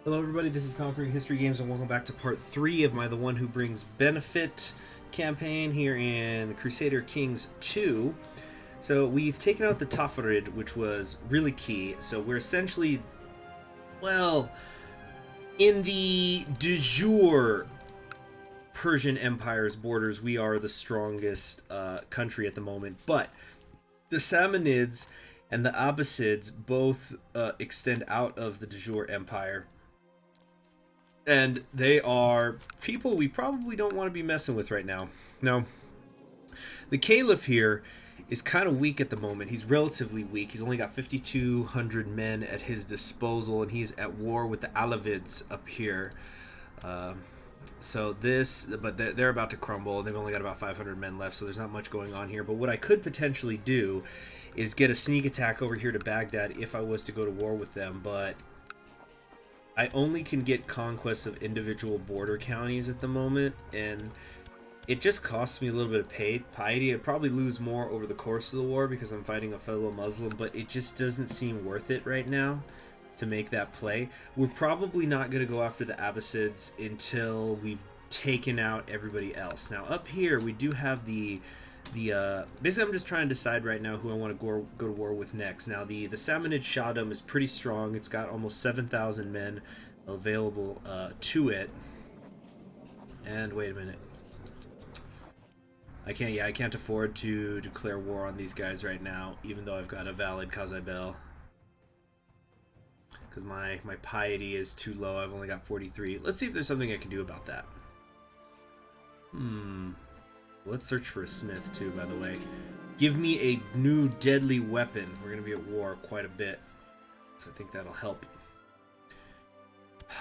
Hello everybody, this is Conquering History Games and welcome back to part 3 of my The One Who Brings Benefit campaign here in Crusader Kings 2. So we've taken out the Saffarid, which was really key. So we're essentially, well, in the de jure Persian Empire's borders, we are the strongest country at the moment. But the Samanids and the Abbasids both extend out of the de jure empire, and they are people we probably don't want to be messing with right now. Now, the Caliph here is kind of weak at the moment. He's relatively weak. He's only got 5,200 men at his disposal, and he's at war with the Alavids up here. Uh, but they're about to crumble. They've only got about 500 men left, so there's not much going on here. But what I could potentially do is get a sneak attack over here to Baghdad if I was to go to war with them, but I only can get conquests of individual border counties at the moment, and it just costs me a little bit of piety. I'd probably lose more over the course of the war because I'm fighting a fellow Muslim, but it just doesn't seem worth it right now to make that play. We're probably not going to go after the Abbasids until we've taken out everybody else. Now up here we do have the basically I'm just trying to decide right now who I want to go to war with next. Now the Samanid Shahdam is pretty strong. It's got almost 7,000 men available to it. And wait a minute, I can't afford to declare war on these guys right now, even though I've got a valid Khazai because my piety is too low. I've only got 43. Let's see if there's something I can do about that. Let's search for a smith too, by the way. Give me a new deadly weapon. We're going to be at war quite a bit, so I think that'll help.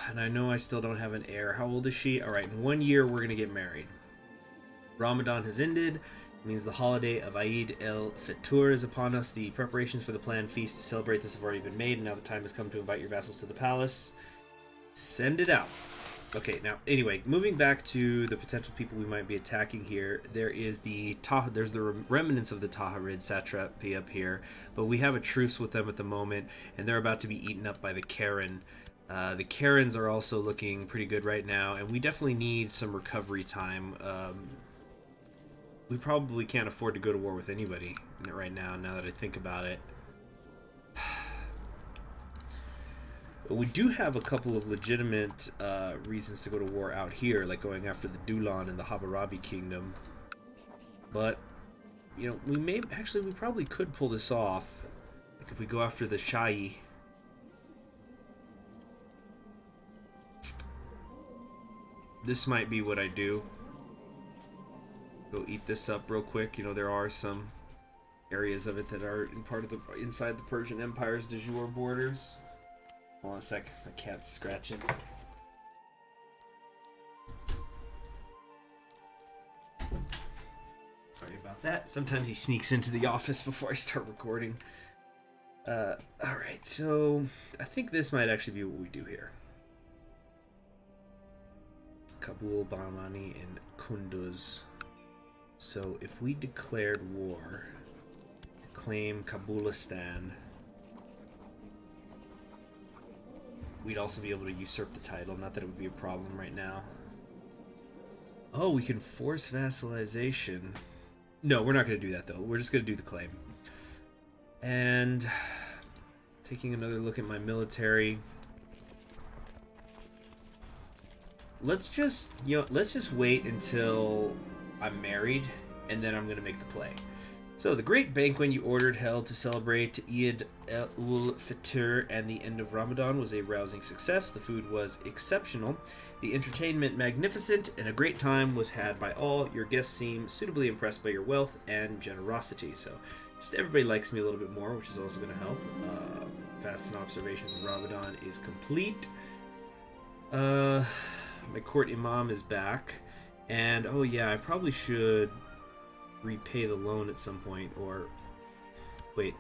And I know I still don't have an heir. How old is she? Alright, in 1 year we're going to get married. Ramadan has ended. It means the holiday of Eid el-Fitr is upon us. The preparations for the planned feast to celebrate this have already been made, and now the time has come to invite your vassals to the palace. Send it out. Okay, now anyway, moving back to the potential people we might be attacking here, there's the remnants of the Taharid satrapy up here, but we have a truce with them at the moment, and they're about to be eaten up by the Karen. The Karens are also looking pretty good right now, and we definitely need some recovery time. We probably can't afford to go to war with anybody right now that I think about it. We do have a couple of legitimate reasons to go to war out here, like going after the Dulan and the Hammurabi Kingdom. But, you know, we probably could pull this off. Like if we go after the Shahi. This might be what I do. Go eat this up real quick. You know, there are some areas of it that are inside the Persian Empire's de jure borders. Hold on a sec, my cat's scratching. Sorry about that. Sometimes he sneaks into the office before I start recording. Alright, so I think this might actually be what we do here. Kabul, Bahmani, and Kunduz. So if we declared war, claim Kabulistan, we'd also be able to usurp the title. Not that it would be a problem right now. Oh, we can force vassalization. No, we're not going to do that, though. We're just going to do the claim. And taking another look at my military. Let's just wait until I'm married, and then I'm going to make the play. So, the great banquet you ordered held to celebrate Eid el-Fitr and the end of Ramadan was a rousing success. The food was exceptional, the entertainment magnificent, and a great time was had by all. Your guests seem suitably impressed by your wealth and generosity. So, just everybody likes me a little bit more, which is also going to help. Fast and observations of Ramadan is complete. My court imam is back. And, oh yeah, I probably should repay the loan at some point, or wait,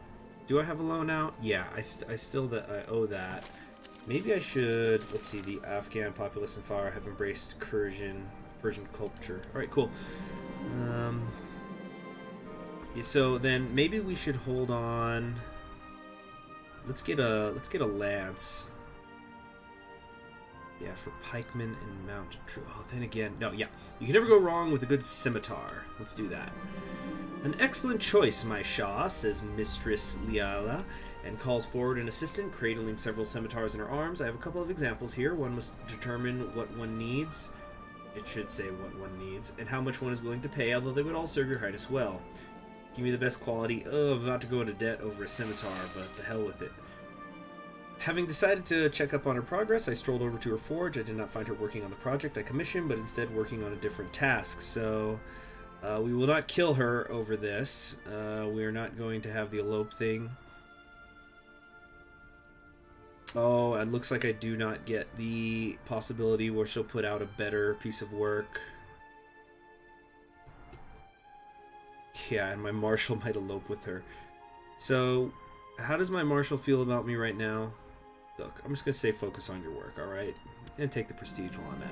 do I have a loan out? Yeah, I owe that. Maybe I should. Let's see. The Afghan populace and Farah have embraced Persian culture. All right, cool. So then maybe we should hold on. Let's get a lance. Yeah, for pikemen and mounted troops. Oh, then again, no, yeah. You can never go wrong with a good scimitar. Let's do that. An excellent choice, my Shah, says Mistress Liala, and calls forward an assistant, cradling several scimitars in her arms. I have a couple of examples here. One must determine what one needs. It should say what one needs, and how much one is willing to pay, although they would all serve your highness well. Give me the best quality. Oh, I'm about to go into debt over a scimitar, but the hell with it. Having decided to check up on her progress, I strolled over to her forge. I did not find her working on the project I commissioned, but instead working on a different task, so... we will not kill her over this. We are not going to have the elope thing. Oh, it looks like I do not get the possibility where she'll put out a better piece of work. Yeah, and my marshal might elope with her. So, how does my marshal feel about me right now? Look, I'm just going to say focus on your work, alright? And take the prestige while I'm at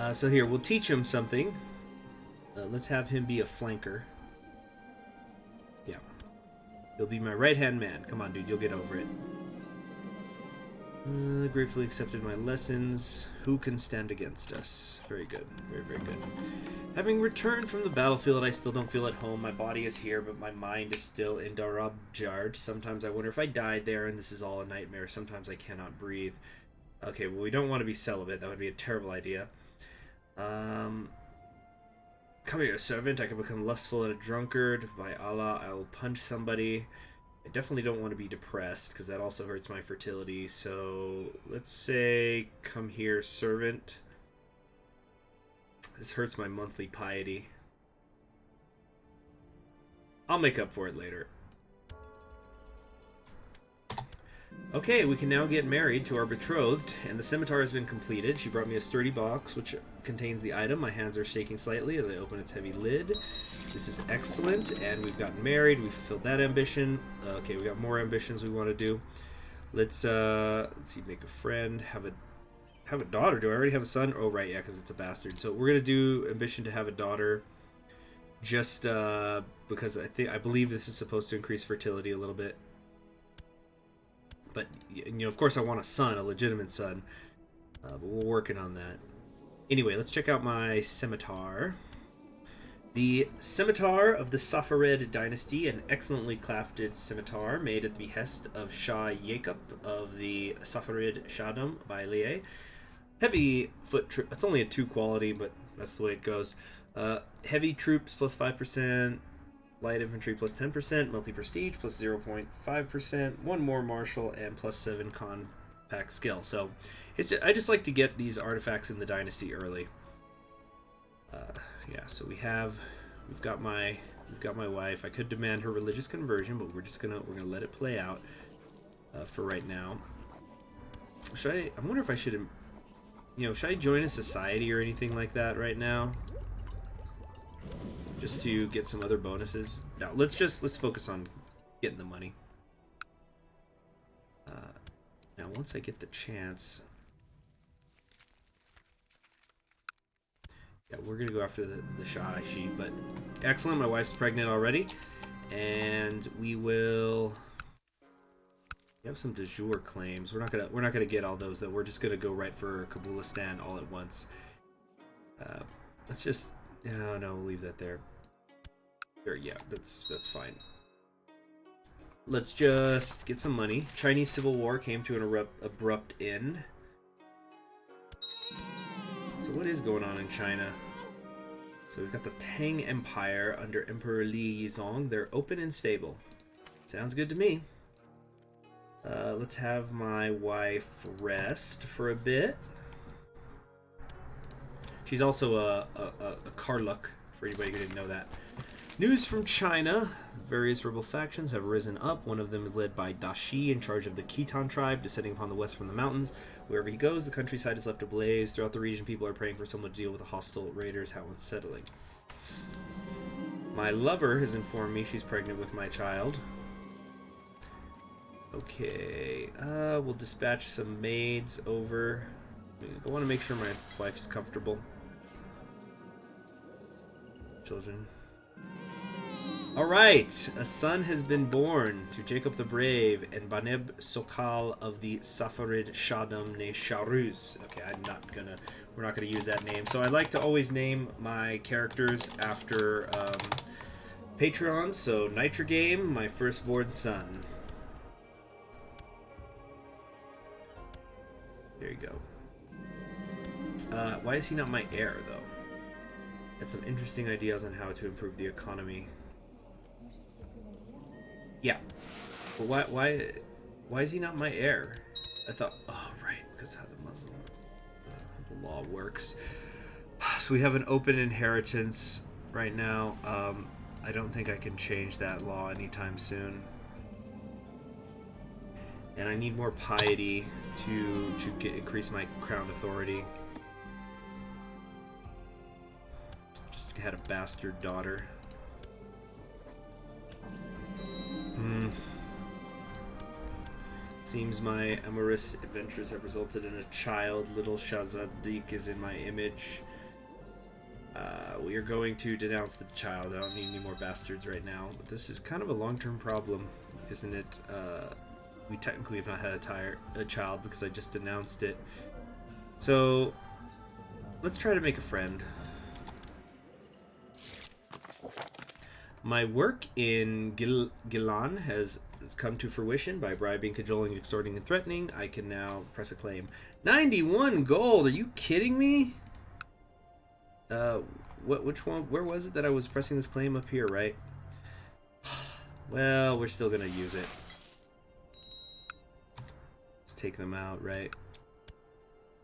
it. So here, we'll teach him something. Let's have him be a flanker. Yeah. He'll be my right-hand man. Come on, dude. You'll get over it. Gratefully accepted my lessons. Who can stand against us? Very good. Very, very good. Having returned from the battlefield, I still don't feel at home. My body is here, but my mind is still in Darabjard. Sometimes I wonder if I died there and this is all a nightmare. Sometimes I cannot breathe. Okay, well, we don't want to be celibate. That would be a terrible idea. Come here, servant. I can become lustful and a drunkard. By Allah, I will punch somebody. I definitely don't want to be depressed, because that also hurts my fertility. So, let's say, come here, servant. This hurts my monthly piety. I'll make up for it later. Okay, we can now get married to our betrothed, and the scimitar has been completed. She brought me a sturdy box, which contains the item. My hands are shaking slightly as I open its heavy lid. This is excellent, and we've gotten married. We've fulfilled that ambition. Okay, we got more ambitions we want to do. Let's see, make a friend, have a daughter. Do I already have a son? Oh, right, yeah, because it's a bastard. So we're gonna do ambition to have a daughter, just because I believe this is supposed to increase fertility a little bit. But, you know, of course I want a son, a legitimate son. But we're working on that. Anyway, let's check out my scimitar. The scimitar of the Saffarid dynasty, an excellently crafted scimitar made at the behest of Shah Yaqub of the Saffarid Shahdom by Lié. Heavy foot troop. It's only a 2 quality, but that's the way it goes. Heavy troops plus 5%. Light infantry plus 10%, monthly prestige plus 0.5%, 1 more martial, and plus 7 compact skill. So I just like to get these artifacts in the dynasty early. Yeah, so we've got my wife. I could demand her religious conversion, but we're gonna let it play out for right now. I wonder if I should, should I join a society or anything like that right now? Just to get some other bonuses. No, let's focus on getting the money. Now, once I get the chance, yeah, we're gonna go after the Shah sheep. But excellent, my wife's pregnant already, and we have some de jure claims. We're not gonna get all those though. We're just gonna go right for Kabulistan all at once. Let's just no, we'll leave that there. Sure, yeah, that's fine. Let's just get some money. Chinese Civil War came to an abrupt end. So what is going on in China? So we've got the Tang Empire under Emperor Li Yizong. They're open and stable. Sounds good to me. Let's have my wife rest for a bit. She's also a Karluk, for anybody who didn't know that. News from China. Various rebel factions have risen up. One of them is led by Dashi, in charge of the Khitan tribe, descending upon the west from the mountains. Wherever he goes, the countryside is left ablaze. Throughout the region, people are praying for someone to deal with the hostile raiders. How unsettling. My lover has informed me she's pregnant with my child. Okay, we'll dispatch some maids over. I want to make sure my wife's comfortable. Children. All right, a son has been born to Jacob the Brave and Baneb Sokal of the Saffarid Shadam ne Sharuz. Okay, we're not gonna use that name. So I like to always name my characters after Patreons. So Nitrogame, my firstborn son. There you go. Why is he not my heir, though? Had some interesting ideas on how to improve the economy. Yeah. But why is he not my heir? I thought, oh, right, because of how the Muslim the law works. So we have an open inheritance right now. I don't think I can change that law anytime soon. And I need more piety to increase my crown authority. Just had a bastard daughter. Seems my amorous adventures have resulted in a child. Little Shahzadik is in my image. We are going to denounce the child. I don't need any more bastards right now. But this is kind of a long-term problem, isn't it? We technically have not had a child because I just denounced it. So let's try to make a friend. My work in Gilan has come to fruition by bribing, cajoling, extorting, and threatening. I can now press a claim. 91 gold! Are you kidding me? Which one? Where was it that I was pressing this claim? Up here, right? Well, we're still gonna use it. Let's take them out, right?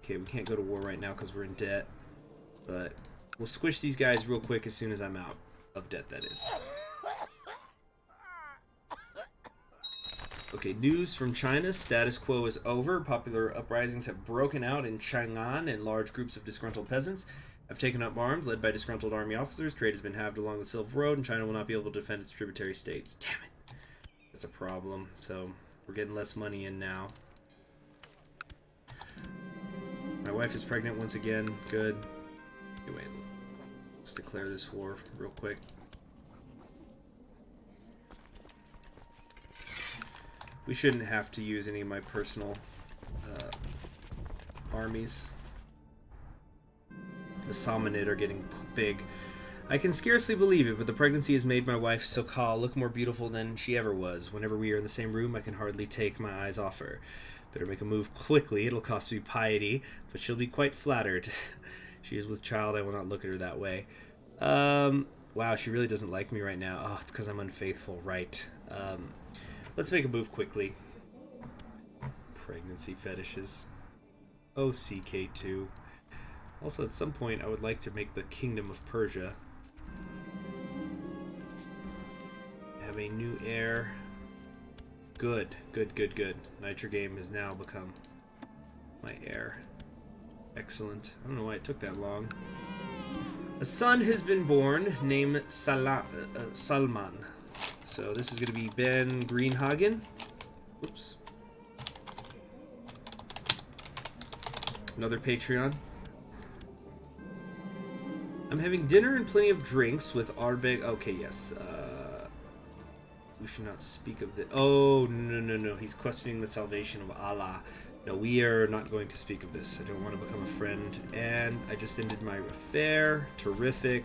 Okay, we can't go to war right now because we're in debt. But we'll squish these guys real quick as soon as I'm out of debt, that is. Okay, news from China. Status quo is over. Popular uprisings have broken out in Chang'an, and large groups of disgruntled peasants have taken up arms, led by disgruntled army officers. Trade has been halved along the Silk Road, and China will not be able to defend its tributary states. Damn it. That's a problem. So, we're getting less money in now. My wife is pregnant once again. Good. Anyway, let's declare this war real quick. We shouldn't have to use any of my personal armies. The Samanid are getting big. I can scarcely believe it, but the pregnancy has made my wife Sokal look more beautiful than she ever was. Whenever we are in the same room, I can hardly take my eyes off her. Better make a move quickly. It'll cost me piety, but she'll be quite flattered. She is with child. I will not look at her that way. Wow, she really doesn't like me right now. Oh, it's because I'm unfaithful, right? Let's make a move quickly. Pregnancy fetishes. Oh, CK2. Also, at some point, I would like to make the Kingdom of Persia. Have a new heir. Good, good, good, good. Nitrogame has now become my heir. Excellent. I don't know why it took that long. A son has been born named Salman. So this is going to be Ben Greenhagen. Oops. Another Patreon. I'm having dinner and plenty of drinks with Arbeg. Okay, yes. We should not speak of the... Oh, no. He's questioning the salvation of Allah. No, we are not going to speak of this. I don't want to become a friend. And I just ended my affair. Terrific.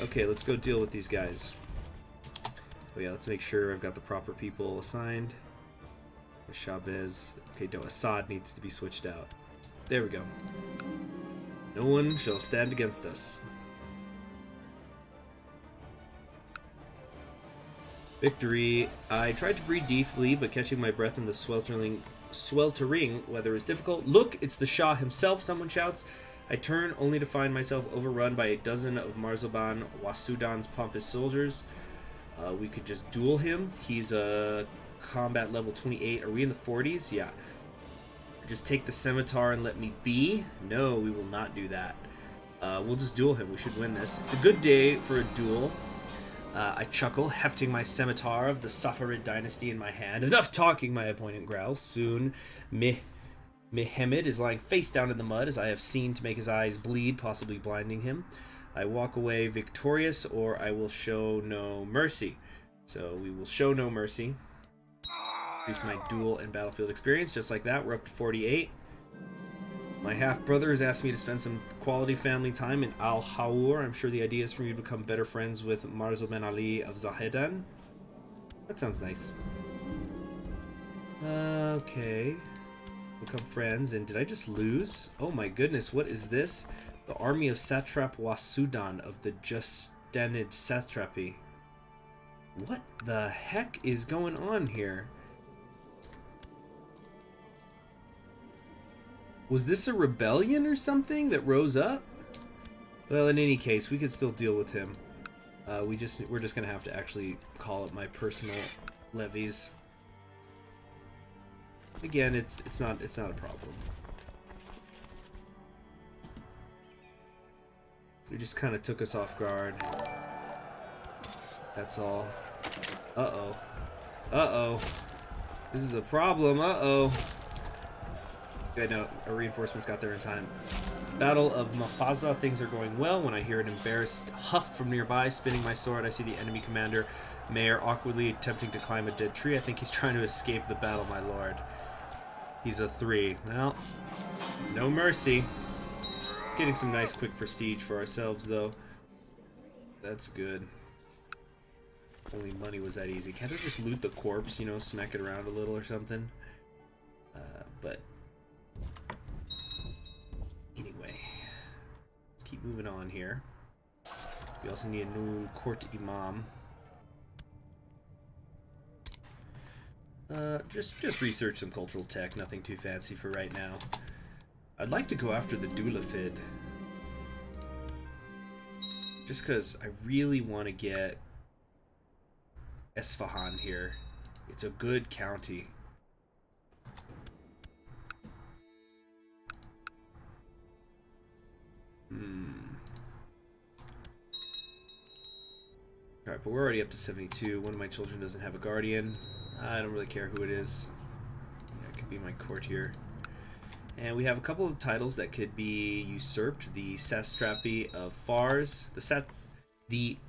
Okay, let's go deal with these guys. Oh yeah, let's make sure I've got the proper people assigned. Chavez. Okay, no, Assad needs to be switched out. There we go. No one shall stand against us. Victory. I tried to breathe deeply, but catching my breath in the sweltering weather is difficult. Look, it's the Shah himself, someone shouts. I turn only to find myself overrun by a dozen of Marzoban Wasudan's pompous soldiers. We could just duel him. He's a combat level 28. Are we in the 40s? Yeah. Just take the scimitar and let me be? No, we will not do that. We'll just duel him. We should win this. It's a good day for a duel. I chuckle, hefting my scimitar of the Saffarid dynasty in my hand. Enough talking, my opponent growls. Soon, Mehmed is lying face down in the mud, as I have seen, to make his eyes bleed, possibly blinding him. I walk away victorious, or I will show no mercy. So we will show no mercy. Increase my duel and battlefield experience, just like that. We're up to 48. My half-brother has asked me to spend some quality family time in Al-Hawur. I'm sure the idea is for you to become better friends with Marzo Ben Ali of Zahedan. That sounds nice. Okay. Become friends. And did I just lose? Oh my goodness, what is this? The army of Satrap Wasudan of the Justanid Satrapy. What the heck is going on here? Was this a rebellion or something that rose up? Well, in any case, we could still deal with him. We're just gonna have to actually call up my personal levies. Again, it's not a problem. They just kind of took us off guard. That's all. Uh-oh. Uh-oh. This is a problem. Uh-oh. Okay, no, our reinforcements got there in time. Battle of Mafaza. Things are going well when I hear an embarrassed huff from nearby. Spinning my sword, I see the enemy commander, Mayor, awkwardly attempting to climb a dead tree. I think he's trying to escape the battle, my lord. He's a 3. Well, no mercy. Getting some nice quick prestige for ourselves, though. That's good. Only money was that easy. Can't I just loot the corpse, you know, smack it around a little or something? But anyway, let's keep moving on here. We also need a new court imam. Just research some cultural tech. Nothing too fancy for right now. I'd like to go after the Dulafid. Just because I really want to get Esfahan here. It's a good county. Alright, but we're already up to 72. One of my children doesn't have a guardian. I don't really care who it is. Yeah, it could be my courtier. And we have a couple of titles that could be usurped. The Satrapy of Fars, the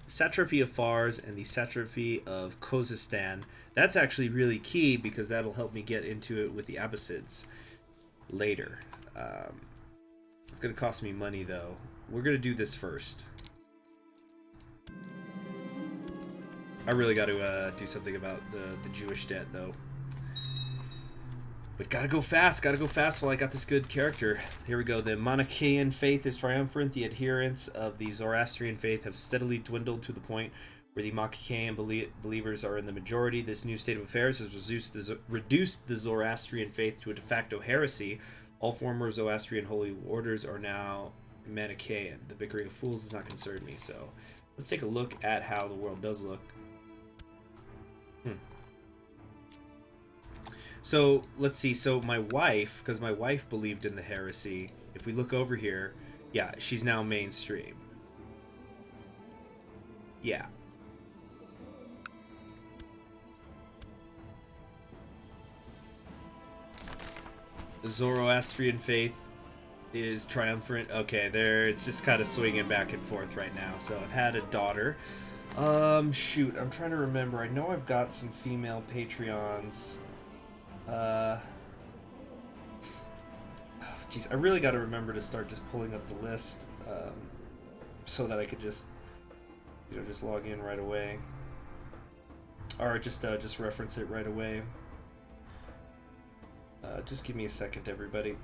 Satrapy of Fars, and the Satrapy of Khuzestan. That's actually really key because that'll help me get into it with the Abbasids later. It's going to cost me money, though. We're going to do this first. I really got to do something about the Jewish debt, though. But gotta go fast while I got this good character. Here we go. The Manichaean faith is triumphant. The adherents of the Zoroastrian faith have steadily dwindled to the point where the Manichaean believers are in the majority. This new state of affairs has reduced the Zoroastrian faith to a de facto heresy. All former Zoroastrian holy orders are now Manichaean. The bickering of fools does not concern me. So let's take a look at how the world does look. So let's see. So my wife, because my wife believed in the heresy, if we look over here, yeah, she's now mainstream. Yeah. The Zoroastrian faith is triumphant. Okay, there, it's just kind of swinging back and forth right now. So I've had a daughter. Shoot, I'm trying to remember. I know I've got some female Patreons. Geez, I really got to remember to start just pulling up the list, so that I could just, you know, just log in right away, or just reference it right away. Just give me a second, everybody.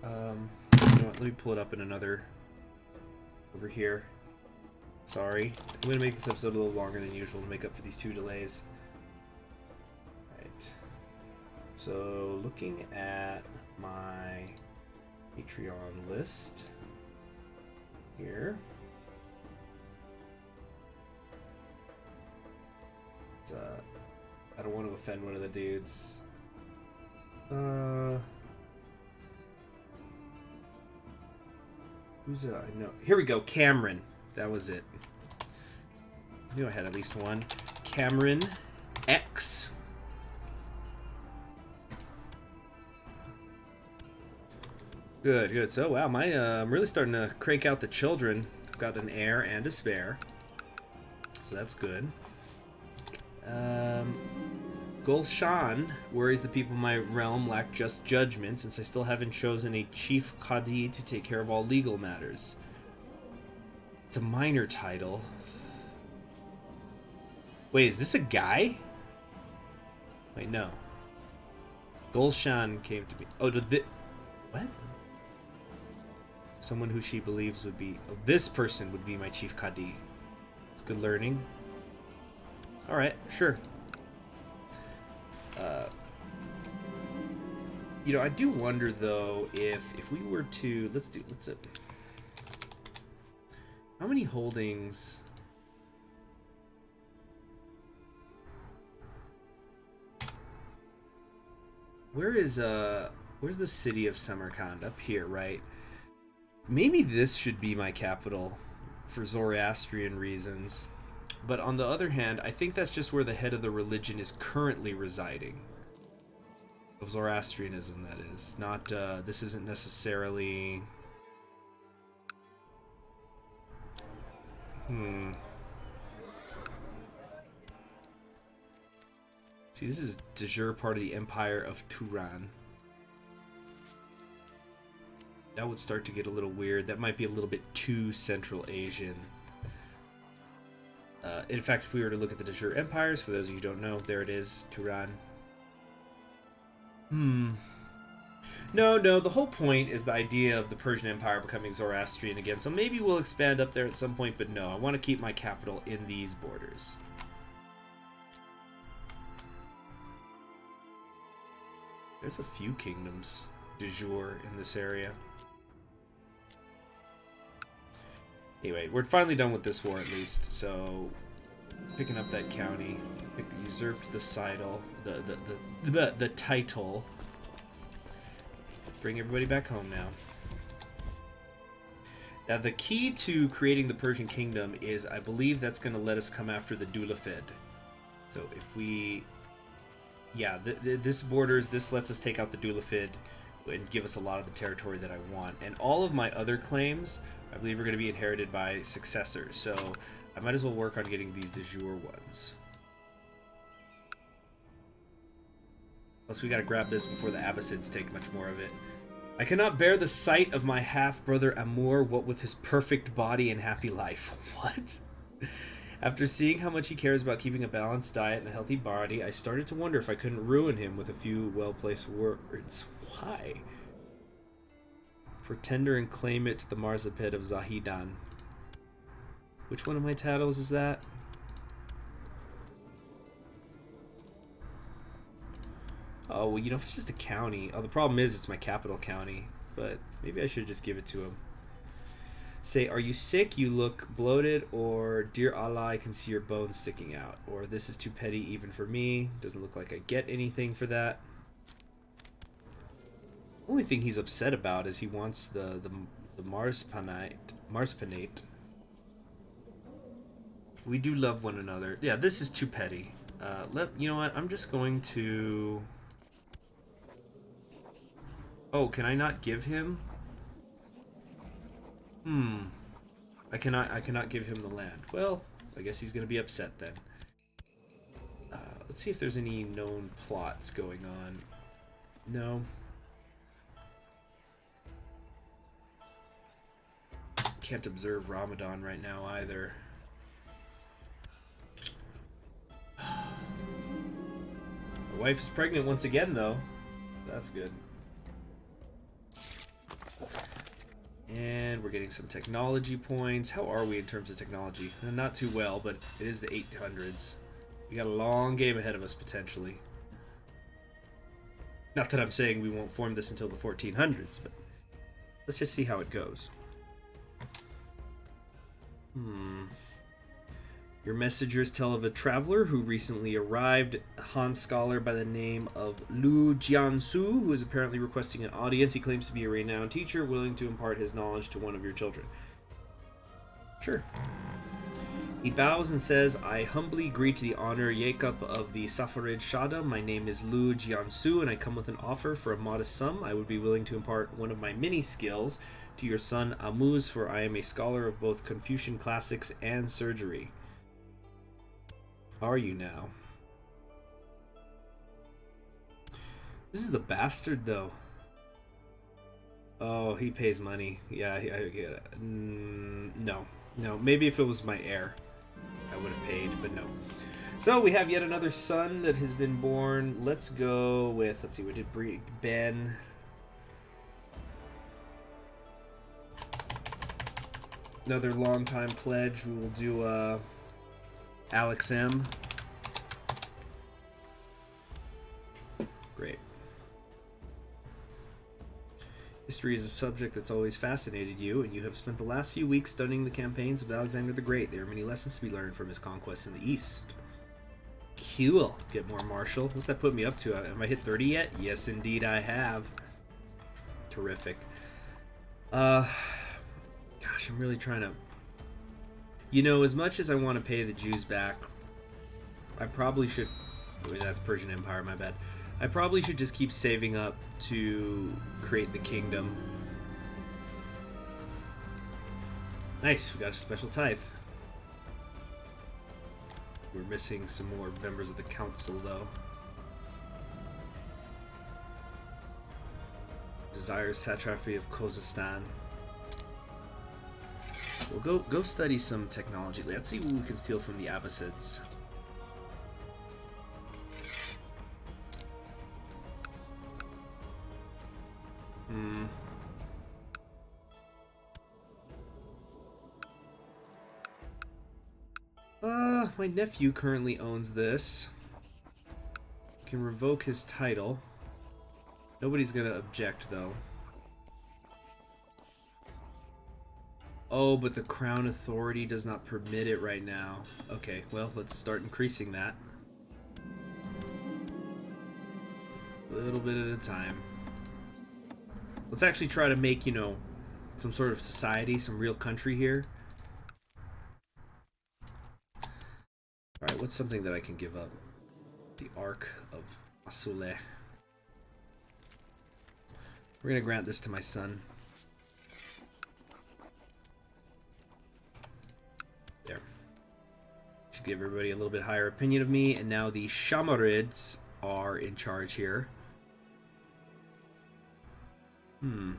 You know what, let me pull it up in another over here. Sorry. I'm going to make this episode a little longer than usual to make up for these 2 delays. Right. So, looking at my Patreon list here. I don't want to offend one of the dudes. Who's it? I know. Here we go. Cameron. That was it. I knew I had at least one. Cameron X. Good, good. So, wow, I'm really starting to crank out the children. I've got an heir and a spare. So that's good. Gulshan worries the people of my realm lack just judgment, since I still haven't chosen a chief Qadi to take care of all legal matters. It's a minor title. Wait, is this a guy? Wait, no. Gulshan came to me. Oh, what? Someone who she believes would be... Oh, this person would be my chief Qadi. It's good learning. Alright, sure. You know, I do wonder, though, if we were to... Let's how many holdings... where's the city of Samarkand? Up here, right? Maybe this should be my capital for Zoroastrian reasons. But on the other hand, I think that's just where the head of the religion is currently residing. Of Zoroastrianism, that is. Not, this isn't necessarily... See, this is de jure part of the Empire of Turan. That would start to get a little weird. That might be a little bit too Central Asian. In fact, if we were to look at the de jure empires, for those of you who don't know, there it is, Turan. No, the whole point is the idea of the Persian Empire becoming Zoroastrian again, so maybe we'll expand up there at some point, but no, I want to keep my capital in these borders. There's a few kingdoms de jure in this area. Anyway, we're finally done with this war at least, so picking up that county, usurped the title. Bring everybody back home now. Now the key to creating the Persian kingdom is, I believe that's going to let us come after the Dulafed. So if we... Yeah, this lets us take out the Dulafid and give us a lot of the territory that I want. And all of my other claims, I believe, are going to be inherited by successors. So I might as well work on getting these de jure ones. Plus, we got to grab this before the Abbasids take much more of it. I cannot bear the sight of my half-brother Amur, what with his perfect body and happy life. What? After seeing how much he cares about keeping a balanced diet and a healthy body, I started to wonder if I couldn't ruin him with a few well-placed words. Why? Pretender and claim it to the Marziped of Zahidan. Which one of my titles is that? Oh, well, you know, if it's just a county... Oh, the problem is it's my capital county. But maybe I should just give it to him. Say, are you sick? You look bloated. Or, dear Allah, I can see your bones sticking out. Or, this is too petty even for me. Doesn't look like I get anything for that. Only thing he's upset about is he wants the Marspanate. We do love one another. Yeah, this is too petty. You know what? I'm just going to... Oh, can I not give him? I cannot give him the land. Well, I guess he's going to be upset then. Let's see if there's any known plots going on. No. Can't observe Ramadan right now either. My wife is pregnant once again, though. That's good. And we're getting some technology points. How are we in terms of technology? Not too well, but it is the 800s. We got a long game ahead of us, potentially. Not that I'm saying we won't form this until the 1400s, but let's just see how it goes. Your messengers tell of a traveler who recently arrived, a Han scholar by the name of Lu Jiansu, who is apparently requesting an audience. He claims to be a renowned teacher, willing to impart his knowledge to one of your children. Sure. He bows and says, I humbly greet the honor Jacob of the Saffarid Shada. My name is Lu Jiansu, and I come with an offer for a modest sum. I would be willing to impart one of my many skills to your son Amuz, for I am a scholar of both Confucian classics and surgery. Are you now? This is the bastard, though. Oh, he pays money. Yeah, no. No, maybe if it was my heir, I would have paid, but no. So we have yet another son that has been born. Let's go with, let's see, we did Ben. Another long-time pledge. We will do Alex M. Great. History is a subject that's always fascinated you, and you have spent the last few weeks studying the campaigns of Alexander the Great. There are many lessons to be learned from his conquests in the East. Cool. Get more martial. What's that put me up to? Have I hit 30 yet? Yes, indeed I have. Terrific. Gosh, I'm really trying to... You know, as much as I want to pay the Jews back, I probably should... Wait, that's Persian Empire, my bad. I probably should just keep saving up to create the kingdom. Nice, we got a special tithe. We're missing some more members of the council, though. Desires satrapy of Khuzestan. We'll go study some technology. Let's see what we can steal from the Abbasids. My nephew currently owns this. Can revoke his title. Nobody's gonna object, though. Oh, but the Crown Authority does not permit it right now. Okay, well, let's start increasing that. A little bit at a time. Let's actually try to make, you know, some sort of society, some real country here. Alright, what's something that I can give up? The Ark of Asule. We're gonna grant this to my son. There. Should give everybody a little bit higher opinion of me, and now the Shamarids are in charge here. The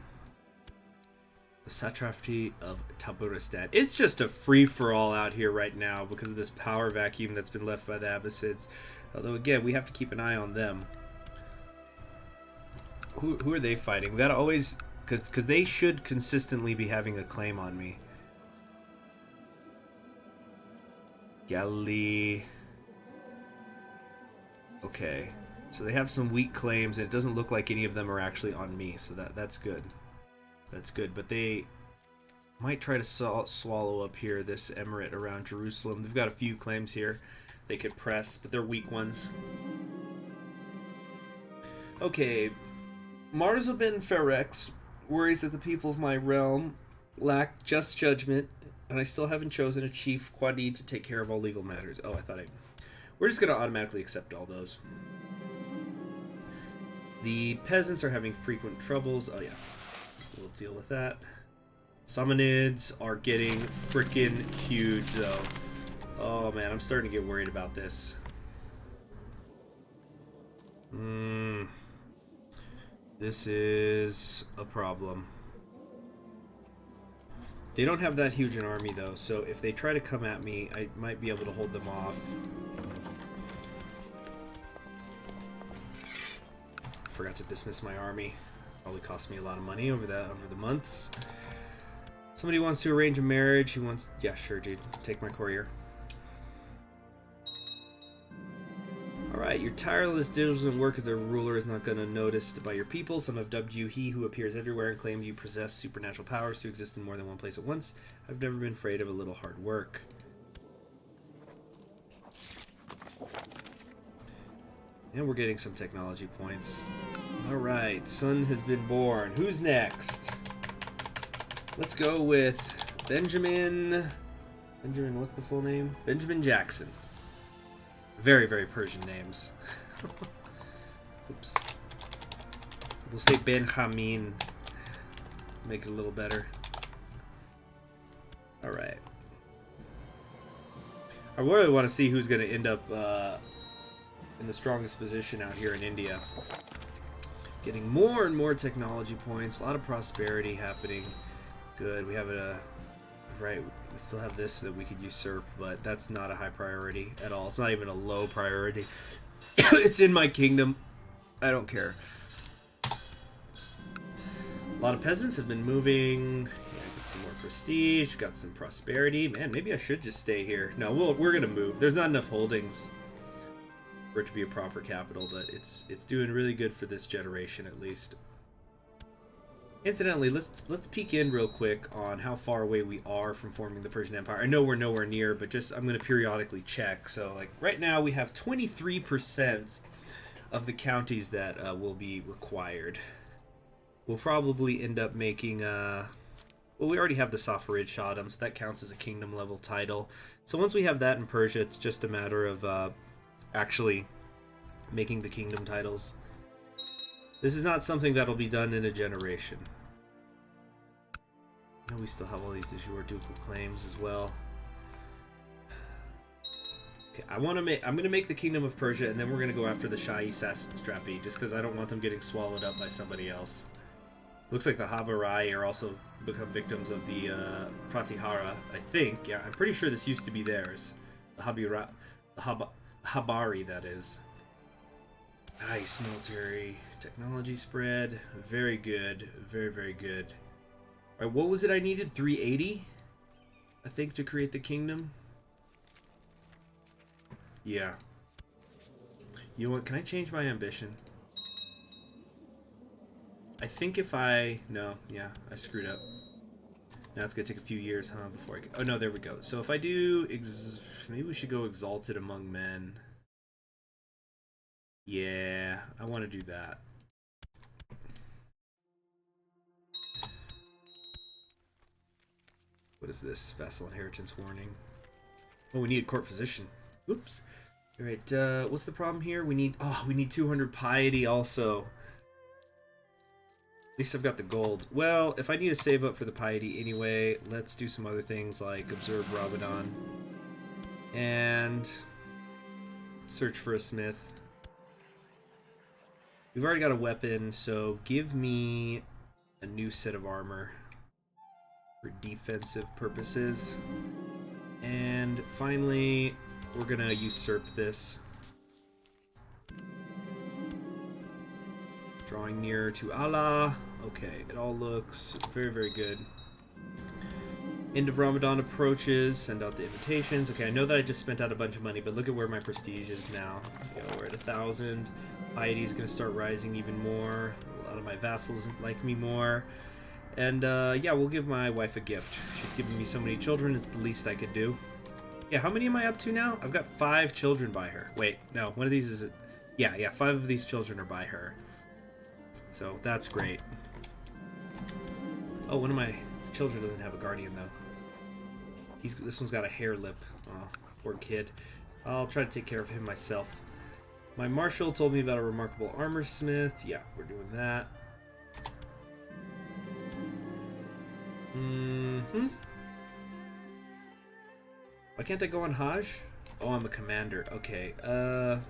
Satrapy of Taburistan. It's just a free-for-all out here right now because of this power vacuum that's been left by the Abbasids. Although, again, we have to keep an eye on them. Who are they fighting? We gotta always... Because they should consistently be having a claim on me. Galilee. Okay. So they have some weak claims, and it doesn't look like any of them are actually on me, so that's good. That's good, but they might try to swallow up here this emirate around Jerusalem. They've got a few claims here they could press, but they're weak ones. Okay, Marzo ben Ferex worries that the people of my realm lack just judgment, and I still haven't chosen a chief Quadi to take care of all legal matters. Oh, we're just going to automatically accept all those. The peasants are having frequent troubles. Oh, yeah. We'll deal with that. Sammanids are getting freaking huge, though. Oh, man, I'm starting to get worried about this. This is a problem. They don't have that huge an army, though, so if they try to come at me, I might be able to hold them off. Forgot to dismiss my army. Probably cost me a lot of money over the months. Somebody wants to arrange a marriage. Who wants... Yeah, sure, dude. Take my courier. Alright, your tireless diligent work as a ruler is not going to noticed by your people. Some have dubbed you he who appears everywhere and claimed you possess supernatural powers to exist in more than one place at once. I've never been afraid of a little hard work. And we're getting some technology points. Alright, son has been born. Who's next? Let's go with Benjamin Benjamin, what's the full name? Benjamin Jackson. Very, very Persian names. Oops. We'll say Benjamin. Make it a little better. Alright. I really want to see who's going to end up in the strongest position out here in India. Getting more and more technology points. A lot of prosperity happening. Good. We have a... Right, we still have this that we could usurp, but that's not a high priority at all. It's not even a low priority. It's in my kingdom. I don't care. A lot of peasants have been moving. Yeah, get some more prestige. Got some prosperity. Man, maybe I should just stay here. No, we're gonna move. There's not enough holdings for it to be a proper capital, but it's doing really good for this generation at least. Incidentally, let's peek in real quick on how far away we are from forming the Persian Empire. I know we're nowhere near, but just I'm going to periodically check. So, like, right now we have 23% of the counties that will be required. We'll probably end up making... well, we already have the Saffarid Shahdom, so that counts as a kingdom-level title. So once we have that in Persia, it's just a matter of actually making the kingdom titles. This is not something that'll be done in a generation. I know we still have all these de jure ducal claims as well. Okay, I'm gonna make the Kingdom of Persia, and then we're gonna go after the Shahi Satrapi, just because I don't want them getting swallowed up by somebody else. Looks like the Habarai are also become victims of the Pratihara, I think. Yeah, I'm pretty sure this used to be theirs. The Habari, that is. Nice military technology spread. Very good. Very, very good. Alright, what was it I needed? 380? I think to create the kingdom? Yeah. You know what? Can I change my ambition? I think if I... No, yeah, I screwed up. Now it's going to take a few years, huh, before I... Oh, no, there we go. So if I do... Maybe we should go Exalted Among Men. Yeah, I want to do that. What is this? Vassal inheritance warning. Oh, we need a court physician. Oops. Alright, what's the problem here? We need 200 piety also. At least I've got the gold. Well, if I need to save up for the piety anyway, let's do some other things like observe Ramadan. And search for a smith. We've already got a weapon, so give me a new set of armor for defensive purposes. And finally, we're gonna usurp this. Drawing nearer to Allah. Okay, it all looks very, very good. End of Ramadan approaches. Send out the invitations. Okay, I know that I just spent out a bunch of money, but look at where my prestige is now. We're at 1,000. Piety is going to start rising even more. A lot of my vassals like me more. And, yeah, we'll give my wife a gift. She's given me so many children, it's the least I could do. Yeah, how many am I up to now? I've got 5 children by her. Wait, no, one of these is... Yeah, 5 of these children are by her. So, that's great. Oh, one of my children doesn't have a guardian, though. This one's got a hair lip. Oh, poor kid. I'll try to take care of him myself. My marshal told me about a remarkable armor smith. Yeah, we're doing that. Why can't I go on Hajj? Oh, I'm a commander. Okay, I'm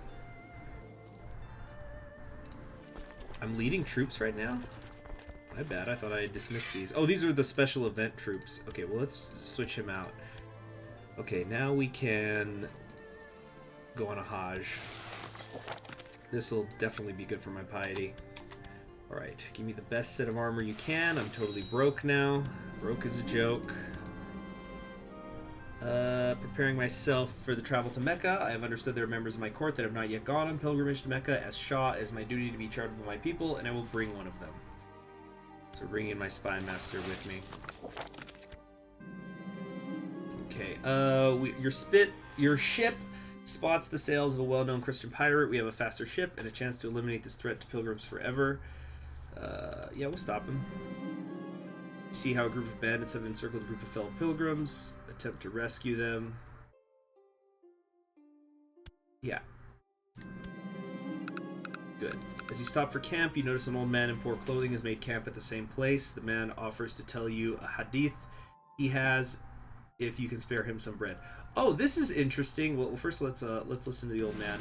leading troops right now? My bad, I thought I had dismissed these. Oh, these are the special event troops. Okay, well, let's switch him out. Okay, now we can go on a Hajj. This'll definitely be good for my piety. Alright, give me the best set of armor you can. I'm totally broke now. Broke is a joke. Preparing myself for the travel to Mecca. I have understood there are members of my court that have not yet gone on pilgrimage to Mecca. As Shah, it is my duty to be charitable to my people, and I will bring one of them. So bring in my spy master with me. Okay, your ship spots the sails of a well-known Christian pirate. We have a faster ship and a chance to eliminate this threat to pilgrims forever. Yeah, we'll stop him. See how a group of bandits have encircled a group of fellow pilgrims. Attempt to rescue them. Yeah. Good. As you stop for camp, you notice an old man in poor clothing has made camp at the same place. The man offers to tell you a hadith he has if you can spare him some bread. Oh, this is interesting. Well, first let's listen to the old man.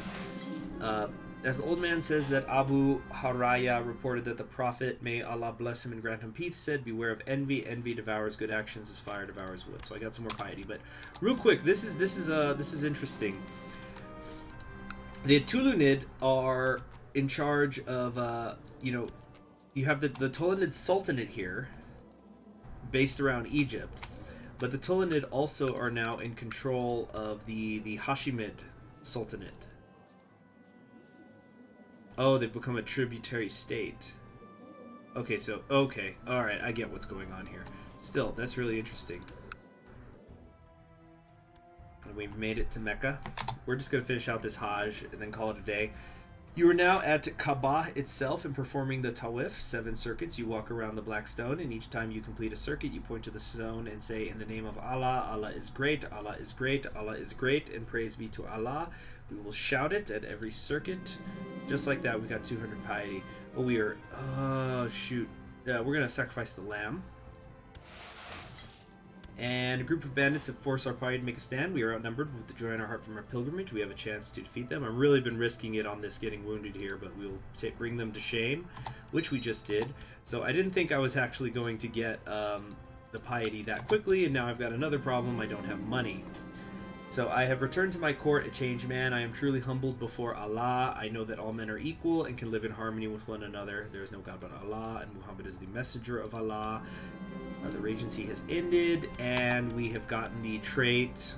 As the old man says that Abu Haraya reported that the Prophet, may Allah bless him and grant him peace, said, "Beware of envy. Envy devours good actions as fire devours wood." So I got some more piety, but real quick, this is interesting. The Tulunid are in charge of you have the Tulunid Sultanate here, based around Egypt, but the Tulunid also are now in control of the Hashemid Sultanate. Oh, they've become a tributary state. Okay, alright, I get what's going on here. Still, that's really interesting. And we've made it to Mecca. We're just going to finish out this Hajj and then call it a day. You are now at Kaaba itself and performing the Tawif, 7 circuits. You walk around the black stone, and each time you complete a circuit, you point to the stone and say, "In the name of Allah, Allah is great, Allah is great, Allah is great, and praise be to Allah." We will shout it at every circuit. Just like that, we got 200 piety. Well, we are... Oh, shoot. We're going to sacrifice the lamb. And a group of bandits have forced our party to make a stand. We are outnumbered. With the joy in our heart from our pilgrimage, we have a chance to defeat them. I've really been risking it on this getting wounded here, but we'll bring them to shame, which we just did. So I didn't think I was actually going to get the piety that quickly, and now I've got another problem. I don't have money. So I have returned to my court, a changed man. I am truly humbled before Allah. I know that all men are equal and can live in harmony with one another. There is no God but Allah, and Muhammad is the messenger of Allah. The regency has ended, and we have gotten the trait.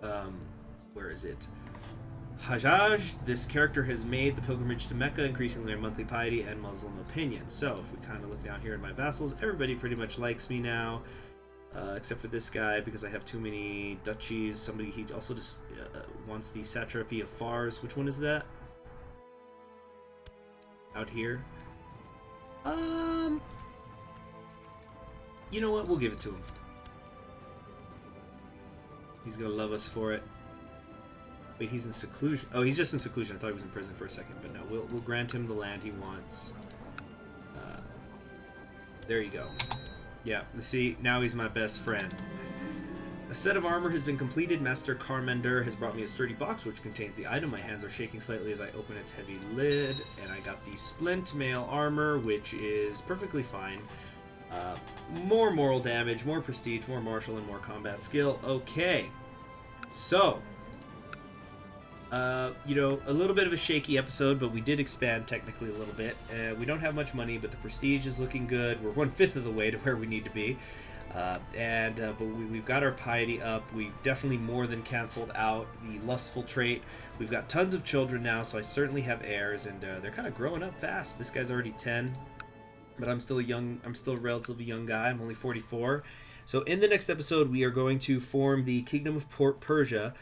Where is it? Hajjaj. This character has made the pilgrimage to Mecca, increasing their monthly piety and Muslim opinion. So if we kind of look down here in my vassals, everybody pretty much likes me now. Except for this guy, because I have too many duchies. He also just wants the satrapy of Fars. Which one is that? Out here. You know what? We'll give it to him. He's gonna love us for it. Wait, he's in seclusion. Oh, he's just in seclusion. I thought he was in prison for a second, but no. We'll grant him the land he wants. There you go. Yeah, see, now he's my best friend. A set of armor has been completed. Master Carmender has brought me a sturdy box which contains the item. My hands are shaking slightly as I open its heavy lid, and I got the splint mail armor, which is perfectly fine. More moral damage, more prestige, more martial, and more combat skill. Okay, so a little bit of a shaky episode, but we did expand technically a little bit. We don't have much money, but the prestige is looking good. We're 1/5 of the way to where we need to be. But we've got our piety up. We've definitely more than canceled out the lustful trait. We've got tons of children now, so I certainly have heirs, and they're kind of growing up fast. This guy's already 10, but I'm still a relatively young guy. I'm only 44. So in the next episode, we are going to form the Kingdom of Persia.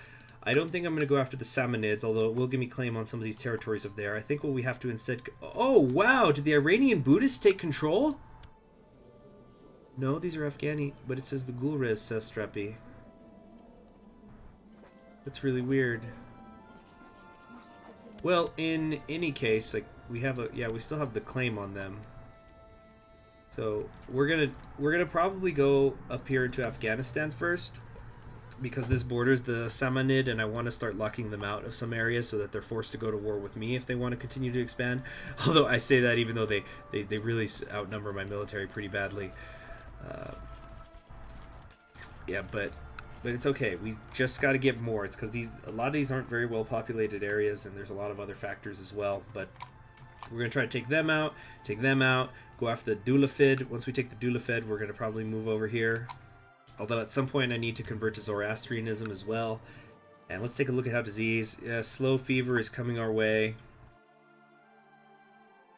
I don't think I'm going to go after the Samanids, although it will give me claim on some of these territories up there. I think what we have to instead... Oh, wow! Did the Iranian Buddhists take control? No, these are Afghani, but it says the Gulrez Sastrapi. That's really weird. Well, in any case, like we still have the claim on them. So we're gonna probably go up here into Afghanistan first, because this borders the Samanid, and I want to start locking them out of some areas so that they're forced to go to war with me if they want to continue to expand. Although I say that even though they really outnumber my military pretty badly. Yeah, but it's okay. We just got to get more. It's because a lot of these aren't very well populated areas, and there's a lot of other factors as well. But we're gonna try to take them out, go after the Dulafid. Once we take the Dulafid, we're gonna probably move over here. Although at some point I need to convert to Zoroastrianism as well. And let's take a look at how disease. Slow fever is coming our way.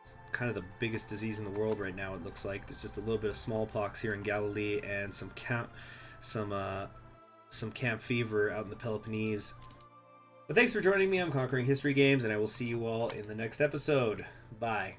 It's kind of the biggest disease in the world right now, it looks like. There's just a little bit of smallpox here in Galilee and some camp fever out in the Peloponnese. But thanks for joining me. I'm Conquering History Games, and I will see you all in the next episode. Bye.